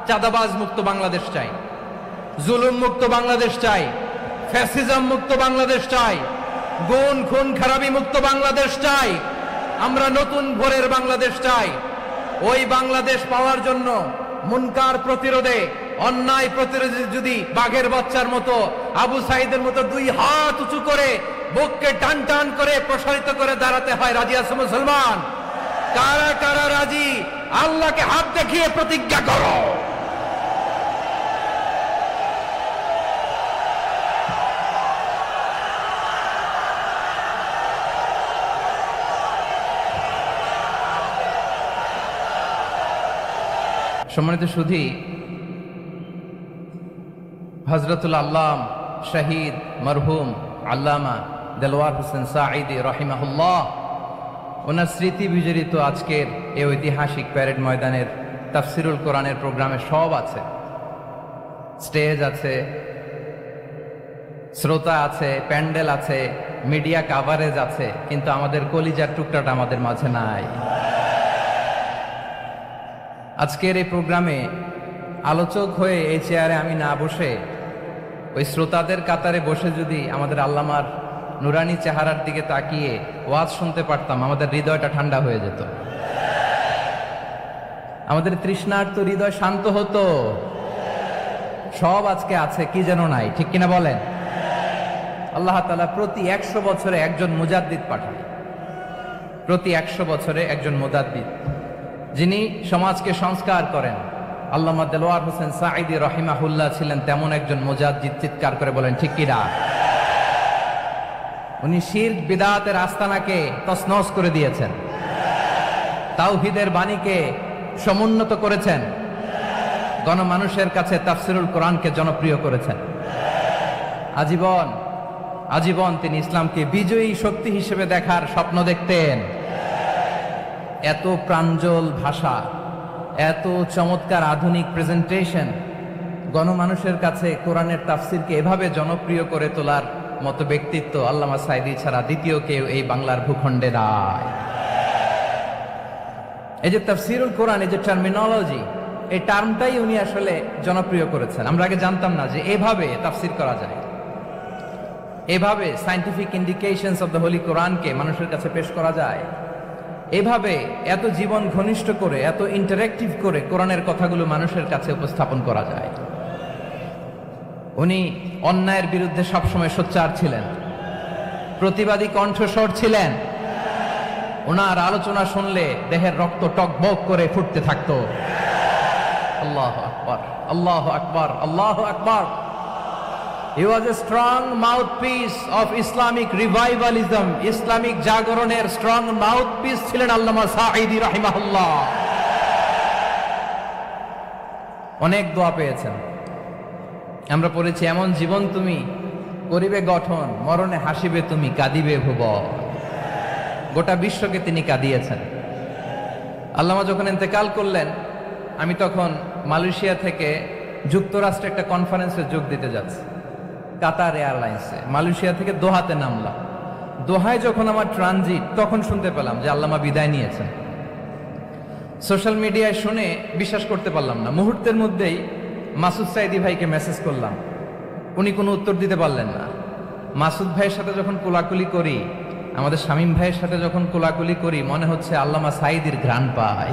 চাঁদাবাজ মুক্ত বাংলাদেশ চাই, জুলুম মুক্ত বাংলাদেশ চাই, ফ্যাসিজম মুক্ত বাংলাদেশ চাই, গুণ খুন খারাপি মুক্ত বাংলাদেশ চাই। আমরা নতুন ভোরের বাংলাদেশ চাই। ওই বাংলাদেশ পাওয়ার জন্য মুনকার প্রতিরোধে, অন্যায় প্রতিরোধে যদি বাঘের বাচ্চার মতো, আবু সাইদের মতো দুই হাত উঁচু করে বুককে টান টান করে প্রসারিত করে দাঁড়াতে হয়, রাজি আছে মুসলমান? কারা কারা রাজি? আল্লাহকে হাত দেখিয়ে প্রতিজ্ঞা করো। সম্মানিত সুধী, হযরতুল আল্লাম শহীদ মরহুম আল্লামা দেলওয়ার হোসেন সাঈদী রাহিমাহুল্লাহ, ওনার স্মৃতি বিজড়িত আজকের এই ঐতিহাসিক প্যারেড ময়দানের তাফসিরুল কোরআনের প্রোগ্রামে সব আছে। স্টেজ আছে, শ্রোতা আছে, প্যান্ডেল আছে, মিডিয়া কাভারেজ আছে, কিন্তু আমাদের কলিজার টুকরাটা আমাদের মাঝে নাই। আজকের এই প্রোগ্রামে আলোচক হয়ে এই চেয়ারে আমি না বসে ওই শ্রোতাদের কাতারে বসে যদি আমাদের আল্লামার নুরানি চেহারার দিকে তাকিয়ে ওয়াজ শুনতে পারতাম, আমাদের হৃদয়টা ঠান্ডা হয়ে যেত, আমাদের তৃষ্ণার্ত হৃদয় শান্ত হতো। সব আজকে আছে, কি যেন নাই, ঠিক কিনা বলেন? আল্লাহ তাআলা প্রতি 100 বছরে একজন মুজাদ্দিদ পাঠান, প্রতি 100 বছরে একজন মুজাদ্দিদ, যিনি সমাজকে সংস্কার করেন। আল্লামা দেলওয়ার হোসেন সাঈদী রাহিমাহুল্লাহ ছিলেন তেমন একজন মুজাদ্দিদ। চিৎকার করে বলেন ঠিক কিনা? উনি শিরক বিদআতের আস্তানাকে তছনছ করে দিয়েছেন, তাওহীদের বাণীকে সমুন্নত করেছেন, গণমানুষের কাছে তাফসিরুল কোরআনকে জনপ্রিয় করেছেন। আজীবন আজীবন তিনি ইসলামকে বিজয়ী শক্তি হিসেবে দেখার স্বপ্ন দেখতেন। এত প্রাঞ্জল ভাষা, এত চমৎকার আধুনিক প্রেজেন্টেশন, গণমানুষের কাছে কোরআনের তাফসিরকে এভাবে জনপ্রিয় করে তোলার মতো ব্যক্তিত্ব আল্লামা সাঈদী ছাড়া দ্বিতীয় কেউ এই বাংলার ভূখণ্ডে নাই। এই যে তাফসিরুল কোরআন, এই যে টার্মিনোলজি, এই টার্মটাই উনি আসলে জনপ্রিয় করেছেন। আমরা আগে জানতাম না যে এভাবে তাফসির করা যায়, এভাবে scientific indications of the Holi কোরআনকে মানুষের কাছে পেশ করা যায়, এভাবে এত জীবন ঘনিষ্ঠ করে, এত ইন্টারেক্টিভ করে কোরআনের কথাগুলো মানুষের কাছে উপস্থাপন করা যায়। উনি অন্যায়ের বিরুদ্ধে সবসময় সোচ্চার ছিলেন, প্রতিবাদী কণ্ঠস্বর ছিলেন। ওনার আলোচনা শুনলে দেহের রক্ত টকবক করে ফুটতে থাকতো। আল্লাহু আকবার, আল্লাহু আকবার, আল্লাহু আকবার। He was a strong mouthpiece of Islamic revivalism. Islamic জাগরণের স্ট্রং মাউথপিস ছিলেন আল্লামা সাঈদী রাহিমাহুল্লাহ। অনেক দোয়া পেয়েছেন, আমরা পড়েছি, এমন জীবন তুমি করিবে গঠন, মরণে হাসিবে তুমি, কাঁদিবে ভুবন। গোটা বিশ্বকে তিনি কাঁদিয়েছেন। আল্লামা যখন ইন্তেকাল করলেন, আমি তখন মালয়েশিয়া থেকে যুক্তরাষ্ট্রে একটা কনফারেন্সে যোগ দিতে যাচ্ছি, কাতার এয়ারলাইন্সে। মালয়েশিয়া থেকে দোহাতে নামলাম। দোহায় যখন আমার ট্রানজিট, তখন শুনতে পেলাম যে আল্লামা বিদায় নিয়েছেন। সোশ্যাল মিডিয়ায় শুনে বিশ্বাস করতে পারলাম না। মুহূর্তের মধ্যেই মাসুদ সাঈদী ভাইকে মেসেজ করলাম, উনি কোনো উত্তর দিতে পারলেন না। মাসুদ ভাইয়ের সাথে যখন কোলাকুলি করি, আমাদের শামীম ভাইয়ের সাথে যখন কোলাকুলি করি, মনে হচ্ছে আল্লামা সাঈদীর ঘ্রাণ পাই।